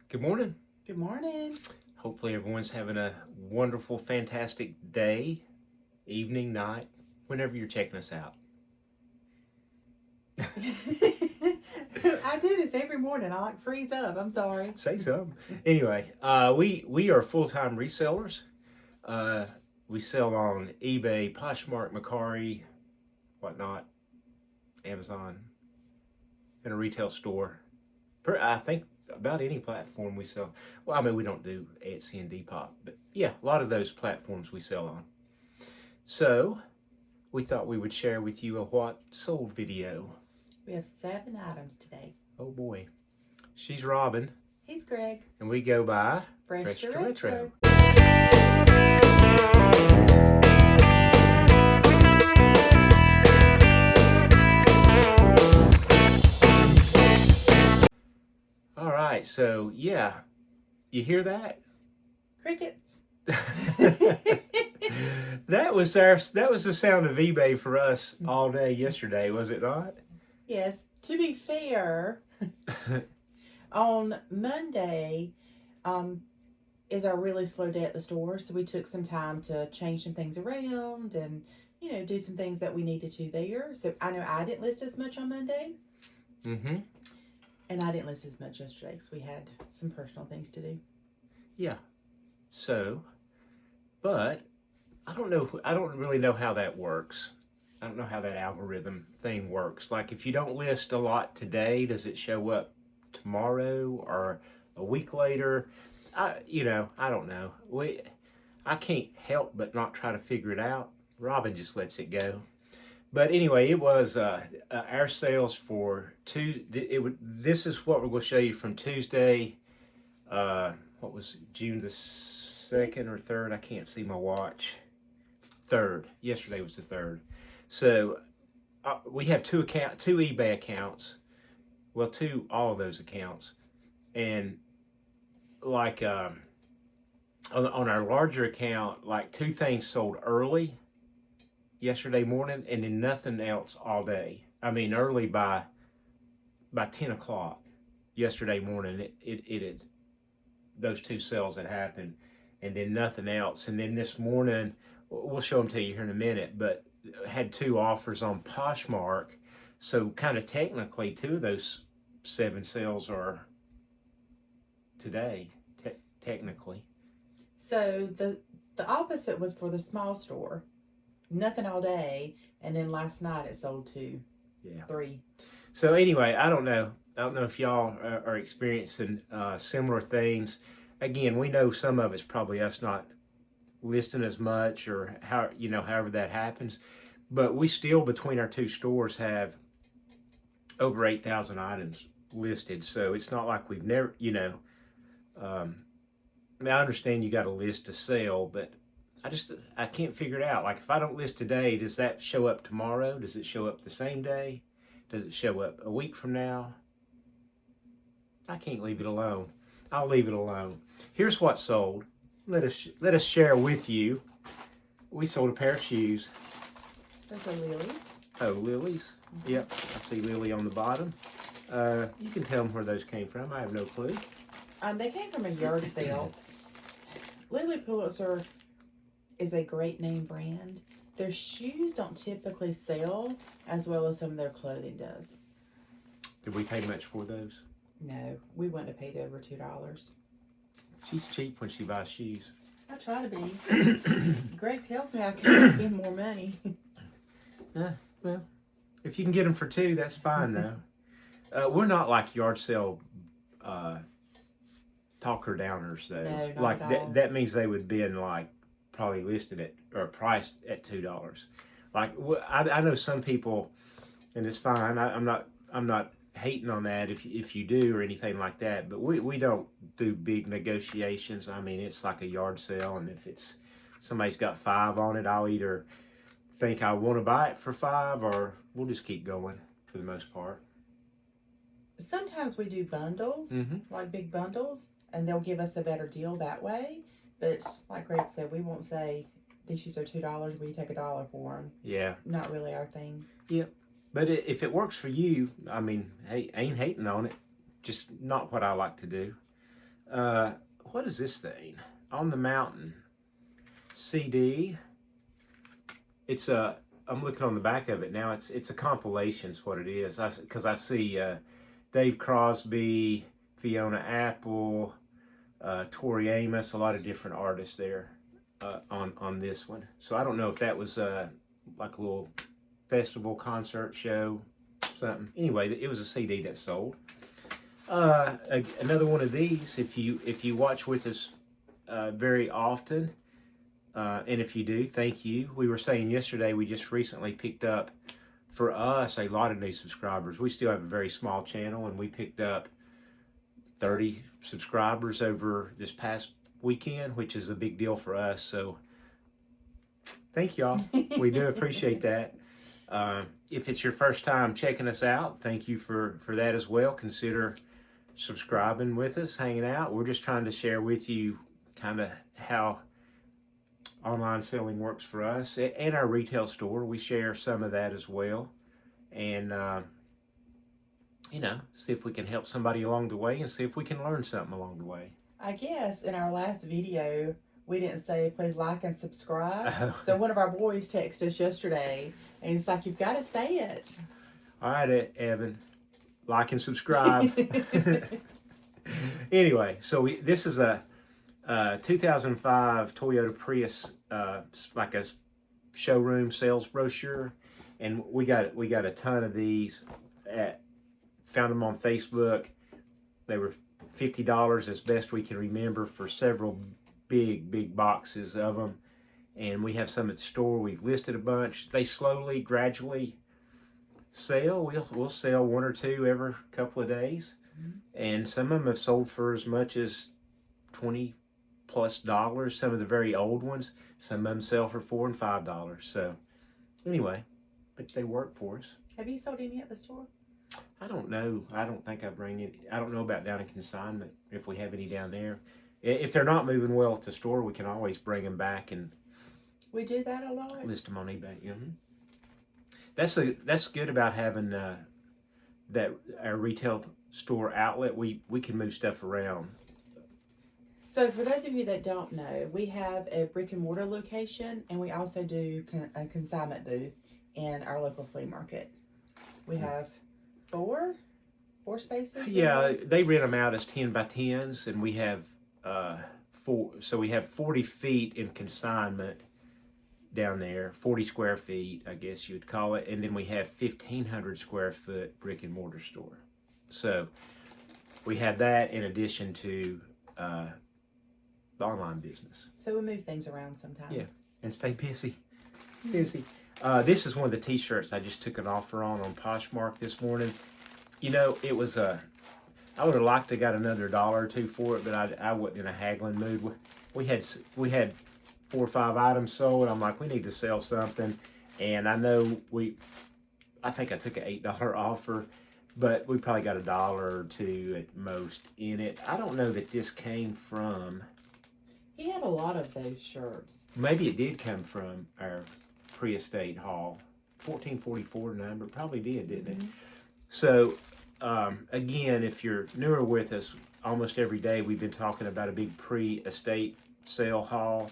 Good morning. Good morning. Hopefully everyone's having a wonderful, fantastic day, evening, night, whenever you're checking us out. I do this every morning. I freeze up. I'm sorry. Say something. Anyway, we are full-time resellers. We sell on eBay, Poshmark, Mercari, Whatnot, Amazon, and a retail store. I think about any platform we sell. Well, I mean, we don't do Etsy and Depop, but yeah, a lot of those platforms we sell on. So, we thought we would share with you a what sold video. We have 7 items today. Oh boy. She's Robin. He's Greg. And we go by Fresh to Retro. All right, so yeah, you hear that? Crickets. That was the sound of eBay for us all day yesterday, was it not? Yes. To be fair, on Monday is our really slow day at the store, so we took some time to change some things around and do some things that we needed to there. So I know I didn't list as much on Monday. Mm-hmm. And I didn't list as much yesterday because we had some personal things to do. Yeah. So, but I don't really know how that works. I don't know how that algorithm thing works. Like if you don't list a lot today, does it show up tomorrow or a week later? I don't know. I can't help but not try to figure it out. Robin just lets it go. But anyway, it was our sales for Tuesday. This is what we're going to show you from Tuesday. What was June the 2nd or 3rd? I can't see my watch. 3rd. Yesterday was the 3rd. So we have two eBay accounts. Well, all of those accounts, and like on our larger account, like 2 things sold early yesterday morning, and then nothing else all day. I mean, early by 10 o'clock yesterday morning, it had, those 2 sales had happened, and then nothing else. And then this morning, we'll show them to you here in a minute, but had 2 offers on Poshmark. So kind of technically, 2 of those 7 sales are today, technically. So the opposite was for the small store. Nothing all day, and then last night it sold 2. Yeah. 3. So anyway, I don't know if y'all are experiencing similar things. Again, we know some of it's probably us not listing as much, or however that happens. But we still, between our 2 stores, have over 8,000 items listed. So it's not like we've never, I mean, I understand you got a list to sell, but I can't figure it out. Like if I don't list today, does that show up tomorrow? Does it show up the same day? Does it show up a week from now? I can't leave it alone. I'll leave it alone. Here's what sold. Let us share with you. We sold a pair of shoes. Those are lilies. Oh, lilies. Mm-hmm. Yep, I see lily on the bottom. You can tell them where those came from. I have no clue. They came from a yard sale. Lily Pulitzer is a great name brand. Their shoes don't typically sell as well as some of their clothing does. Did we pay much for those? No, we wouldn't have paid over $2. She's cheap when she buys shoes. I try to be. Greg tells me I can spend more money. Well, if you can get them for 2, that's fine though. We're not like yard sale talker downers though. No, not like at all. That means they would be in like probably listed at or priced at $2. Like I know some people, and it's fine. I'm not hating on that if you do or anything like that, but we don't do big negotiations. I mean, it's like a yard sale, and if it's somebody's got 5 on it, I'll either think I want to buy it for 5, or we'll just keep going for the most part. Sometimes we do bundles, Mm-hmm. like big bundles, and they'll give us a better deal that way. But like Greg said, we won't say these shoes are $2. We take $1 for them. Yeah. It's not really our thing. Yep. But if it works for you, I mean, hey, ain't hating on it. Just not what I like to do. What is this thing? On the Mountain CD. It's a. I'm looking on the back of it now. It's a compilation. Is what it is. Because I see Dave Crosby, Fiona Apple, Tori Amos, a lot of different artists there on this one. So I don't know if that was like a little festival concert show, something. Anyway, it was a CD that sold. Another one of these. If you watch with us very often, and if you do, thank you. We were saying yesterday we just recently picked up, for us, a lot of new subscribers. We still have a very small channel, and we picked up 30 subscribers over this past weekend, which is a big deal for us. So thank y'all. We do appreciate that. If it's your first time checking us out, thank you for that as well. Consider subscribing with us, hanging out. We're just trying to share with you kind of how online selling works for us and our retail store. We share some of that as well. And, see if we can help somebody along the way and see if we can learn something along the way. I guess in our last video, we didn't say please like and subscribe. So one of our boys texted us yesterday, and it's like, you've got to say it. All right, Evan, like and subscribe. Anyway, so this is a 2005 Toyota Prius, like a showroom sales brochure, and we got a ton of these. Found them on Facebook. They were $50 as best we can remember for several big boxes of them, and we have some at the store. We've listed a bunch. They slowly, gradually sell. We'll sell one or two every couple of days, and some of them have sold for as much as $20+ some of the very old ones. Some of them sell for $4 and $5. So anyway, but they work for us. Have you sold any at the store? I don't know. I don't think I bring it. I don't know about down in consignment, if we have any down there. If they're not moving well at the store, we can always bring them back and we do that a lot. List them on eBay. That's good about having that our retail store outlet. We can move stuff around. So for those of you that don't know, we have a brick and mortar location, and we also do a consignment booth in our local flea market. We have four spaces. Yeah, they rent them out as 10 by 10s, and we have four. So we have 40 feet in consignment down there, 40 square feet, I guess you would call it, and then we have 1,500 square foot brick and mortar store. So we have that in addition to the online business. So we move things around sometimes. Yeah, and stay busy. This is one of the t-shirts I just took an offer on Poshmark this morning. It was I would have liked to got another $1 or $2 for it, but I wasn't in a haggling mood. We had 4 or 5 items sold. I'm like, we need to sell something, and I know I think I took an $8 offer, but we probably got $1 or $2 at most in it. I don't know that this came from. He had a lot of those shirts. Maybe it did come from our pre-estate haul, 1444 number. Probably didn't it? So, again, if you're newer with us, almost every day we've been talking about a big pre-estate sale haul.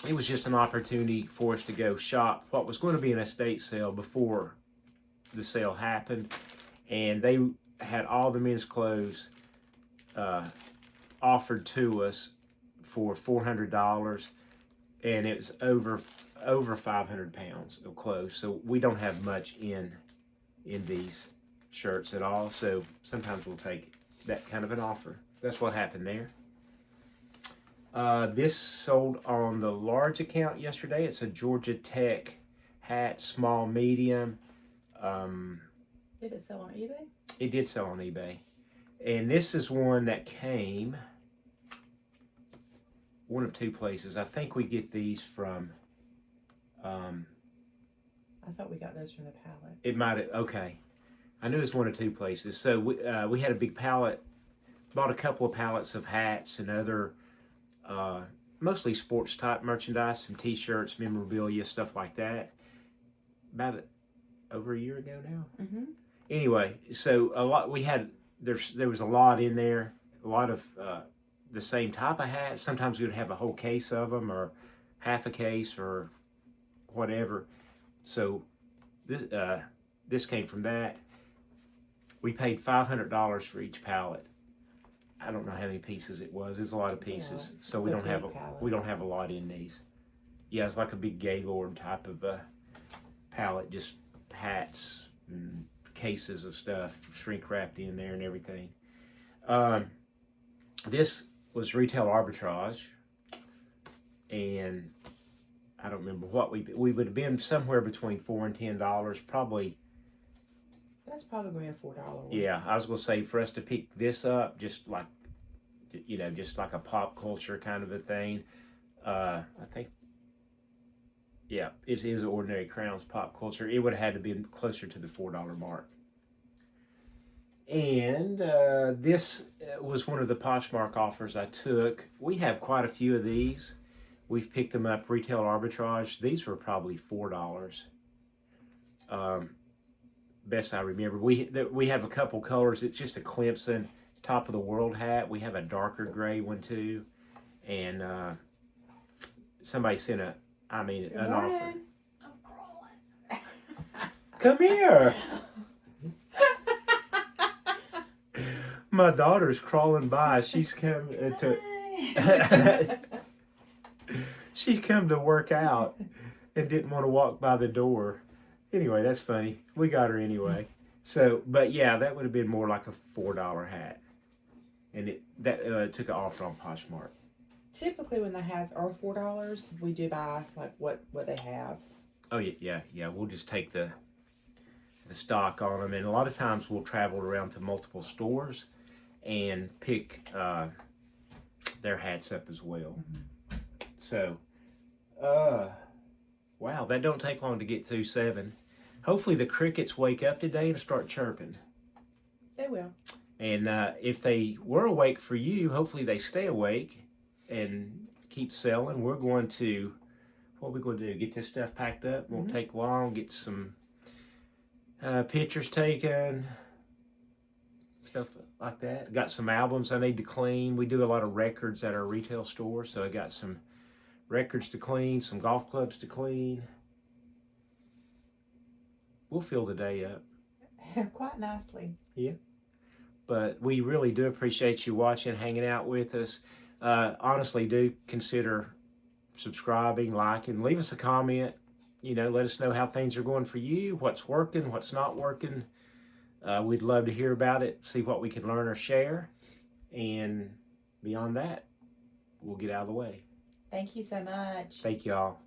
It was just an opportunity for us to go shop what was going to be an estate sale before the sale happened, and they had all the men's clothes offered to us for $400, and it was over 500 pounds of clothes. So we don't have much in these shirts at all. So sometimes we'll take that kind of an offer. That's what happened there. This sold on the large account yesterday. It's a Georgia Tech hat, small, medium. Did it sell on eBay? It did sell on eBay. And this is one that came one of two places. I think we get these from I thought we got those from the pallet. It might have, okay. I knew it was one of two places. So we had a big pallet, bought a couple of pallets of hats and other, mostly sports type merchandise, some t-shirts, memorabilia, stuff like that. About over a year ago now. Mm-hmm. Anyway, so a lot there was a lot in there, a lot of the same type of hats. Sometimes we would have a whole case of them, or half a case, or whatever. So this came from that. We paid $500 for each pallet. I don't know how many pieces it was. There's a lot of pieces, so we don't have a lot in these. Yeah, it's like a big Gaylord type of pallet, just hats and cases of stuff, shrink wrapped in there and everything. This was retail arbitrage, and I don't remember what we would have been somewhere between $4 and $10, probably. That's probably a $4 one. Yeah, I was gonna say for us to pick this up, just like just like a pop culture kind of a thing. I think, yeah, it is Ordinary Crowns pop culture. It would have had to be closer to the $4 mark. And this was one of the Poshmark offers I took. We have quite a few of these. We've picked them up retail arbitrage. These were probably $4. Best I remember. We have a couple colors. It's just a Clemson top of the world hat. We have a darker gray one too. And somebody sent an offer. I'm crawling. Come here. My daughter's crawling by. She's come she's come to work out and didn't want to walk by the door. Anyway, that's funny. We got her anyway. So, but yeah, that would have been more like a $4 hat, and that took an offer on Poshmark. Typically, when the hats are $4, we do buy like what they have. Oh yeah. We'll just take the stock on them, and a lot of times we'll travel around to multiple stores and pick their hats up as well. Mm-hmm. So, wow, that don't take long to get through 7. Hopefully the crickets wake up today and start chirping. They will. And if they were awake for you, hopefully they stay awake and keep selling. We're going to, what are we going to do? Get this stuff packed up. Won't take long. Get some pictures taken, stuff like that. Got some albums I need to clean. We do a lot of records at our retail store, so I got some records to clean, some golf clubs to clean. We'll fill the day up. Quite nicely. Yeah. But we really do appreciate you watching, hanging out with us. Honestly, do consider subscribing, liking, leave us a comment. Let us know how things are going for you, what's working, what's not working. We'd love to hear about it, see what we can learn or share. And beyond that, we'll get out of the way. Thank you so much. Thank y'all.